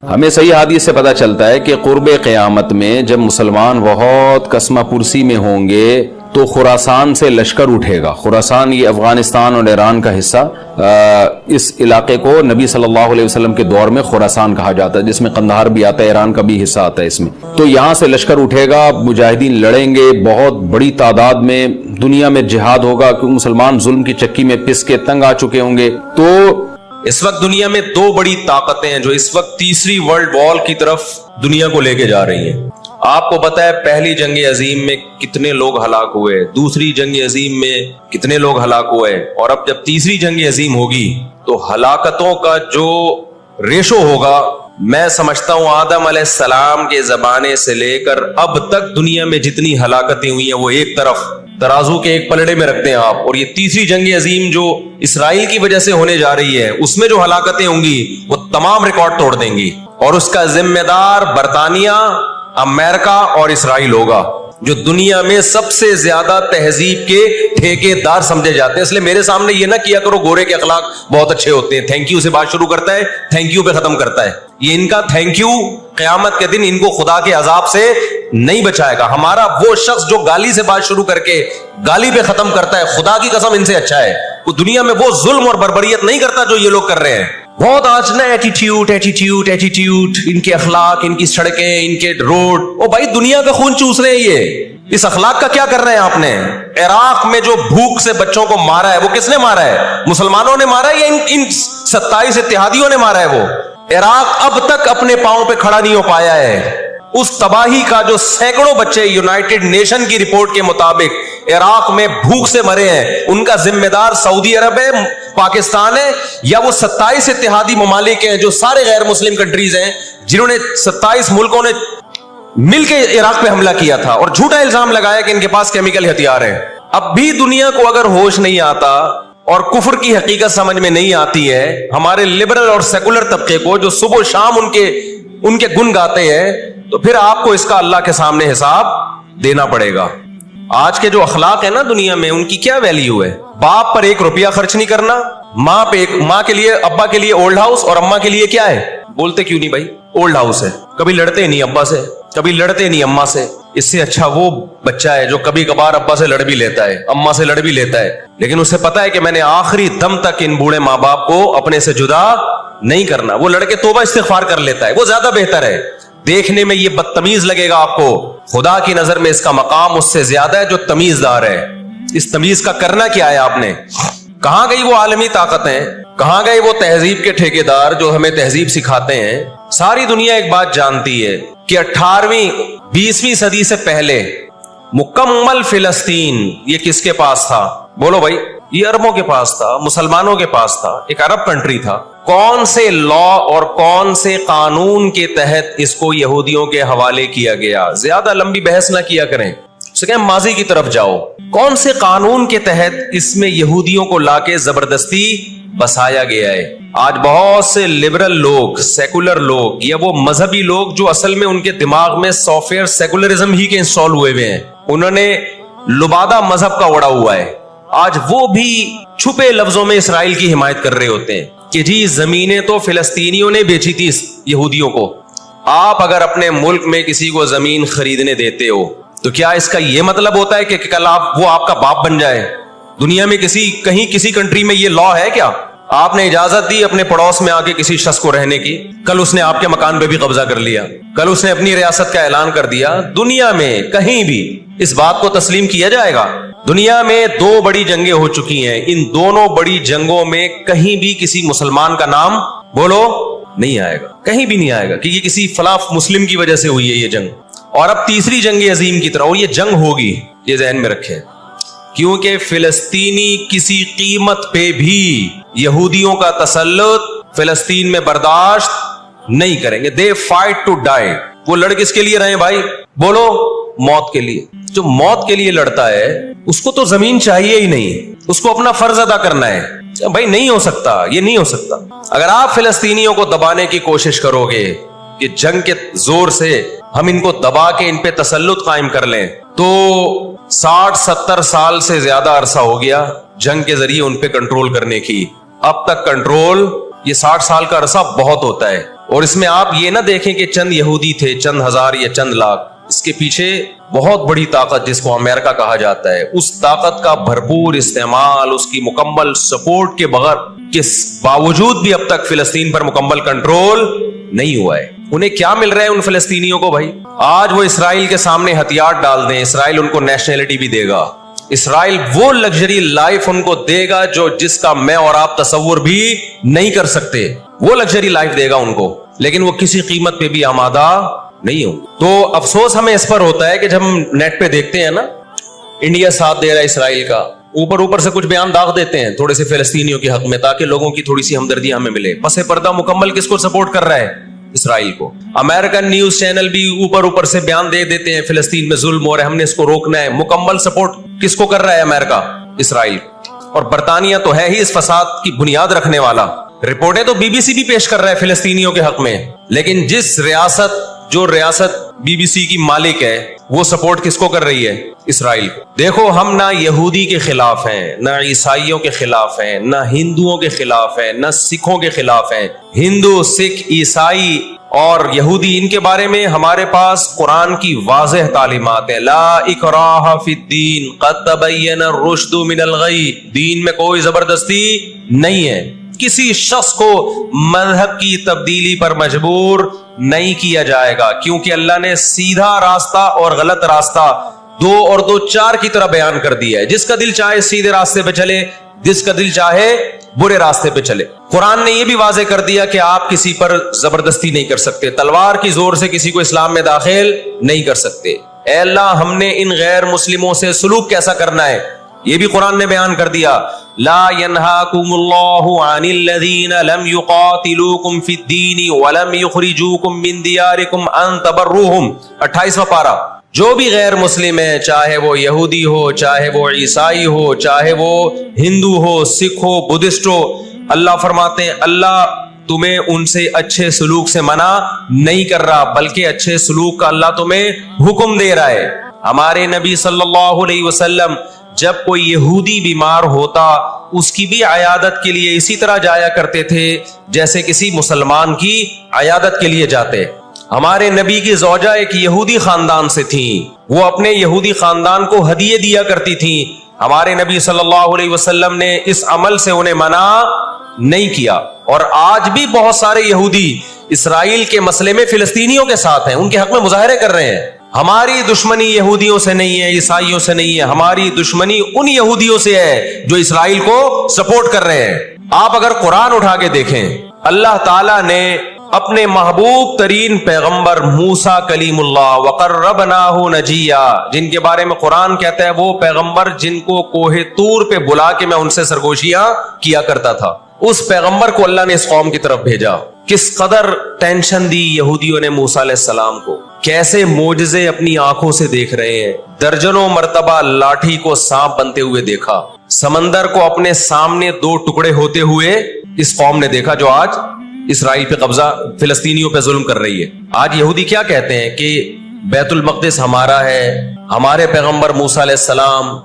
ہمیں صحیح حدیث سے پتہ چلتا ہے کہ قرب قیامت میں جب مسلمان بہت کسمہ پرسی میں ہوں گے تو خراسان سے لشکر اٹھے گا. خراسان یہ افغانستان اور ایران کا حصہ، اس علاقے کو نبی صلی اللہ علیہ وسلم کے دور میں خراسان کہا جاتا ہے، جس میں قندھار بھی آتا ہے، ایران کا بھی حصہ آتا ہے اس میں. تو یہاں سے لشکر اٹھے گا، مجاہدین لڑیں گے بہت بڑی تعداد میں، دنیا میں جہاد ہوگا کیونکہ مسلمان ظلم کی چکی میں پس کے تنگ آ چکے ہوں گے. تو اس وقت دنیا میں دو بڑی طاقتیں ہیں جو اس وقت تیسری ورلڈ وار کی طرف دنیا کو لے کے جا رہی ہیں. آپ کو پتا ہے پہلی جنگ عظیم میں کتنے لوگ ہلاک ہوئے، دوسری جنگ عظیم میں کتنے لوگ ہلاک ہوئے، اور اب جب تیسری جنگ عظیم ہوگی تو ہلاکتوں کا جو ریشو ہوگا، میں سمجھتا ہوں آدم علیہ السلام کے زمانے سے لے کر اب تک دنیا میں جتنی ہلاکتیں ہوئی ہیں وہ ایک طرف ترازو کے ایک پلڑے میں رکھ دیں آپ، اور یہ تیسری جنگ عظیم جو اسرائیل کی وجہ سے ہونے جا رہی ہے اس میں جو ہلاکتیں ہوں گی وہ تمام ریکارڈ توڑ دیں گی، اور اس کا ذمہ دار برطانیہ، امریکہ اور اسرائیل ہوگا، جو دنیا میں سب سے زیادہ تہذیب کے ٹھیکے دار سمجھے جاتے ہیں. اس لیے میرے سامنے یہ نہ کیا کرو گورے کے اخلاق بہت اچھے ہوتے ہیں، تھینک یو سے بات شروع کرتا ہے، تھینک یو پہ ختم کرتا ہے. یہ ان کا تھینک یو قیامت کے دن ان کو خدا کے عذاب سے نہیں بچائے گا. ہمارا وہ شخص جو گالی سے بات شروع کر کے گالی پہ ختم کرتا ہے، خدا کی قسم ان سے اچھا ہے. وہ دنیا میں وہ ظلم اور بربریت نہیں کرتا جو یہ لوگ کر رہے ہیں. بہت آج نا ایٹیٹیوڈ ان کے اخلاق، ان کی سڑکیں، ان کے روڈ. او بھائی دنیا کا خون چوس رہے ہیں یہ، اس اخلاق کا کیا کر رہے ہیں آپ نے؟ عراق میں جو بھوک سے بچوں کو مارا ہے وہ کس نے مارا ہے؟ مسلمانوں نے مارا ہے یا ان 27 اتحادیوں نے مارا ہے؟ وہ عراق اب تک اپنے پاؤں پہ کھڑا نہیں ہو پایا ہے. اس تباہی کا جو سینکڑوں بچے یونائٹڈ نیشن کی رپورٹ کے مطابق عراق میں بھوک سے مرے ہیں، ان کا ذمہ دار سعودی عرب ہے، پاکستان ہے، یا وہ 27 اتحادی ممالک ہیں جو سارے غیر مسلم کنٹریز ہیں جنہوں نے 27 ملکوں نے مل کے عراق پہ حملہ کیا تھا اور جھوٹا الزام لگایا کہ ان کے پاس کیمیکل ہتھیار ہیں. اب بھی دنیا کو اگر ہوش نہیں آتا اور کفر کی حقیقت سمجھ میں نہیں آتی ہے، ہمارے لبرل اور سیکولر طبقے کو جو صبح و شام ان کے گن گاتے ہیں، تو پھر آپ کو اس کا اللہ کے سامنے حساب دینا پڑے گا. آج کے جو اخلاق ہیں نا دنیا میں، ان کی کیا ویلیو ہے؟ باپ پر 1 روپیہ خرچ نہیں کرنا، ماں کے لیے، ابا کے لیے اولڈ ہاؤس، اور اماں کے لیے کیا ہے؟ بولتے کیوں نہیں بھائی؟ اولڈ ہاؤس ہے. کبھی لڑتے نہیں ابا سے، کبھی لڑتے نہیں اماں سے. اس سے اچھا وہ بچہ ہے جو کبھی کبھار ابا سے لڑ بھی لیتا ہے، اماں سے لڑ بھی لیتا ہے، لیکن اسے پتا ہے کہ میں نے آخری دم تک ان بوڑھے ماں باپ کو اپنے سے جدا نہیں کرنا. وہ لڑکے توبہ استغفار کر لیتا ہے، وہ زیادہ بہتر ہے. دیکھنے میں یہ بدتمیز لگے گا آپ کو، خدا کی نظر میں اس کا مقام اس سے زیادہ ہے جو تمیز دار ہے. اس تمیز کا کرنا کیا ہے آپ نے؟ کہاں گئی وہ عالمی طاقتیں؟ کہاں گئے وہ تہذیب کے ٹھیکیدار جو ہمیں تہذیب سکھاتے ہیں؟ ساری دنیا ایک بات جانتی ہے کہ 18ویں 20ویں صدی سے پہلے مکمل فلسطین یہ کس کے پاس تھا؟ بولو بھائی. یہ عربوں کے پاس تھا، مسلمانوں کے پاس تھا، ایک عرب کنٹری تھا. کون سے لا اور کون سے قانون کے تحت اس کو یہودیوں کے حوالے کیا گیا؟ زیادہ لمبی بحث نہ کیا کریں، اسے کہیں ماضی کی طرف جاؤ. کون سے قانون کے تحت اس میں یہودیوں کو لا کے زبردستی بسایا گیا ہے؟ آج بہت سے لبرل لوگ، سیکولر لوگ، یا وہ مذہبی لوگ جو اصل میں ان کے دماغ میں سافٹ ویئر سیکولرزم ہی کے انسٹال ہوئے ہیں، انہوں نے لبادہ مذہب کا اڑا ہوا ہے. آج وہ بھی چھپے لفظوں میں اسرائیل کی حمایت کر رہے ہوتے ہیں کہ جی زمینیں تو فلسطینیوں نے بیچی تھی یہودیوں کو. آپ اگر اپنے ملک میں کسی کو زمین خریدنے دیتے ہو تو کیا اس کا یہ مطلب ہوتا ہے کہ کل وہ آپ کا باپ بن جائے؟ دنیا میں کہیں کسی کنٹری میں یہ لا ہے کیا؟ آپ نے اجازت دی اپنے پڑوس میں آ کے کسی شخص کو رہنے کی، کل اس نے آپ کے مکان پہ بھی قبضہ کر لیا، کل اس نے اپنی ریاست کا اعلان کر دیا. دنیا میں کہیں بھی اس بات کو تسلیم کیا جائے گا؟ دنیا میں 2 بڑی جنگیں ہو چکی ہیں، ان دونوں بڑی جنگوں میں کہیں بھی کسی مسلمان کا نام بولو نہیں آئے گا، کہیں بھی نہیں آئے گا کہ یہ کسی فلاں مسلم کی وجہ سے ہوئی ہے یہ جنگ. اور اب تیسری جنگ عظیم کی طرح، اور یہ جنگ ہوگی، یہ ذہن میں رکھیں، کیونکہ فلسطینی کسی قیمت پہ بھی یہودیوں کا تسلط فلسطین میں برداشت نہیں کریں گے. They fight to die. وہ لڑ کس کے لیے رہے بھائی؟ بولو موت کے لیے. جو موت کے لیے لڑتا ہے اس کو تو زمین چاہیے ہی نہیں، اس کو اپنا فرض ادا کرنا ہے. بھائی نہیں ہو سکتا، یہ نہیں ہو سکتا. اگر آپ فلسطینیوں کو دبانے کی کوشش کرو گے کہ جنگ کے زور سے ہم ان کو دبا کے ان پہ تسلط قائم کر لیں، تو 60-70 سال سے زیادہ عرصہ ہو گیا جنگ کے ذریعے ان پہ کنٹرول کرنے کی. اب تک کنٹرول، یہ 60 سال کا عرصہ بہت ہوتا ہے. اور اس میں آپ یہ نہ دیکھیں کہ چند یہودی تھے، چند ہزار یا چند لاکھ، اس کے پیچھے بہت بڑی طاقت جس کو امریکہ کہا جاتا ہے، اس طاقت کا بھرپور استعمال، اس کی مکمل سپورٹ کے بغیر کے باوجود بھی اب تک فلسطین پر مکمل کنٹرول نہیں ہوا ہے۔ انہیں کیا مل رہا ہے ان فلسطینیوں کو بھائی؟ آج وہ اسرائیل کے سامنے ہتھیار ڈال دیں، اسرائیل ان کو نیشنلٹی بھی دے گا، اسرائیل وہ لگژری لائف ان کو دے گا جس کا میں اور آپ تصور بھی نہیں کر سکتے، وہ لگژری لائف دے گا ان کو، لیکن وہ کسی قیمت پہ بھی آمادہ نہیں ہوں۔ تو افسوس ہمیں اس پر ہوتا ہے کہ جب ہم نیٹ پہ دیکھتے ہیں نا انڈیا ساتھ دے رہا ہے اسرائیل کا، اوپر سے کچھ بیان داغ دیتے ہیں تھوڑے سے فلسطینیوں کے حق میں تاکہ لوگوں کی تھوڑی سی ہمدردی ہمیں ملے، پس پردہ مکمل کس کو سپورٹ کر رہا ہے؟ اسرائیل کو۔ امریکن نیوز چینل بھی اوپر سے بیان دے دیتے ہیں فلسطین میں ظلم ہو رہا ہے، ہم نے اس کو روکنا ہے، مکمل سپورٹ کس کو کر رہا ہے؟ امریکہ، اسرائیل۔ اور برطانیہ تو ہے ہی اس فساد کی بنیاد رکھنے والا، رپورٹیں تو بی بی سی بھی پیش کر رہا ہے فلسطینیوں کے حق میں، لیکن جو ریاست بی بی سی کی مالک ہے وہ سپورٹ کس کو کر رہی ہے؟ اسرائیل کو۔ دیکھو ہم نہ یہودی کے خلاف ہیں، نہ عیسائیوں کے خلاف ہیں، نہ ہندوؤں کے خلاف ہیں، نہ سکھوں کے خلاف ہیں۔ ہندو، سکھ، عیسائی اور یہودی، ان کے بارے میں ہمارے پاس قرآن کی واضح تعلیمات ہیں، لا اکراہ فی الدین قد تبین الرشد من الغی، دین میں کوئی زبردستی نہیں ہے، کسی شخص کو مذہب کی تبدیلی پر مجبور نہیں کیا جائے گا، کیونکہ اللہ نے سیدھا راستہ اور غلط راستہ 2 اور 2 4 کی طرح بیان کر دیا ہے، جس کا دل چاہے سیدھے راستے پہ چلے، جس کا دل چاہے برے راستے پہ چلے۔ قرآن نے یہ بھی واضح کر دیا کہ آپ کسی پر زبردستی نہیں کر سکتے، تلوار کی زور سے کسی کو اسلام میں داخل نہیں کر سکتے۔ اے اللہ ہم نے ان غیر مسلموں سے سلوک کیسا کرنا ہے یہ بھی قرآن نے بیان کر دیا، لا ينهاكم الله عن الذين لم يقاتلوكم في الدين ولم يخرجوكم من دياركم ان تبروهم، 28واں پارہ۔ جو بھی غیر مسلم ہے، چاہے وہ یہودی ہو، چاہے وہ عیسائی ہو، چاہے وہ ہندو ہو، سکھ ہو، بدھسٹ ہو، اللہ فرماتے ہیں اللہ تمہیں ان سے اچھے سلوک سے منع نہیں کر رہا، بلکہ اچھے سلوک کا اللہ تمہیں حکم دے رہا ہے۔ ہمارے نبی صلی اللہ علیہ وسلم جب کوئی یہودی بیمار ہوتا اس کی بھی عیادت کے لیے اسی طرح جایا کرتے تھے جیسے کسی مسلمان کی عیادت کے لیے جاتے۔ ہمارے نبی کی زوجہ ایک یہودی خاندان سے تھیں، وہ اپنے یہودی خاندان کو ہدیے دیا کرتی تھیں، ہمارے نبی صلی اللہ علیہ وسلم نے اس عمل سے انہیں منع نہیں کیا۔ اور آج بھی بہت سارے یہودی اسرائیل کے مسئلے میں فلسطینیوں کے ساتھ ہیں، ان کے حق میں مظاہرے کر رہے ہیں۔ ہماری دشمنی یہودیوں سے نہیں ہے، عیسائیوں سے نہیں ہے، ہماری دشمنی ان یہودیوں سے ہے جو اسرائیل کو سپورٹ کر رہے ہیں۔ آپ اگر قرآن اٹھا کے دیکھیں، اللہ تعالیٰ نے اپنے محبوب ترین پیغمبر موسیٰ کلیم اللہ وقربناہ نجیہ، جن کے بارے میں قرآن کہتا ہے وہ پیغمبر جن کو کوہ طور پہ بلا کے میں ان سے سرگوشیاں کیا کرتا تھا، اس پیغمبر کو اللہ نے اس قوم کی طرف بھیجا۔ کس قدر ٹینشن دی یہودیوں نے موسیٰ علیہ السلام کو، کیسے معجزے اپنی آنکھوں سے دیکھ رہے ہیں، درجنوں مرتبہ لاٹھی کو سانپ بنتے ہوئے دیکھا، سمندر کو اپنے سامنے 2 ٹکڑے ہوتے ہوئے اس قوم نے دیکھا جو آج اسرائیل پہ قبضہ، فلسطینیوں پہ ظلم کر رہی ہے۔ آج یہودی کیا کہتے ہیں کہ بیت المقدس ہمارا ہے، ہمارے پیغمبر موسیٰ علیہ السلام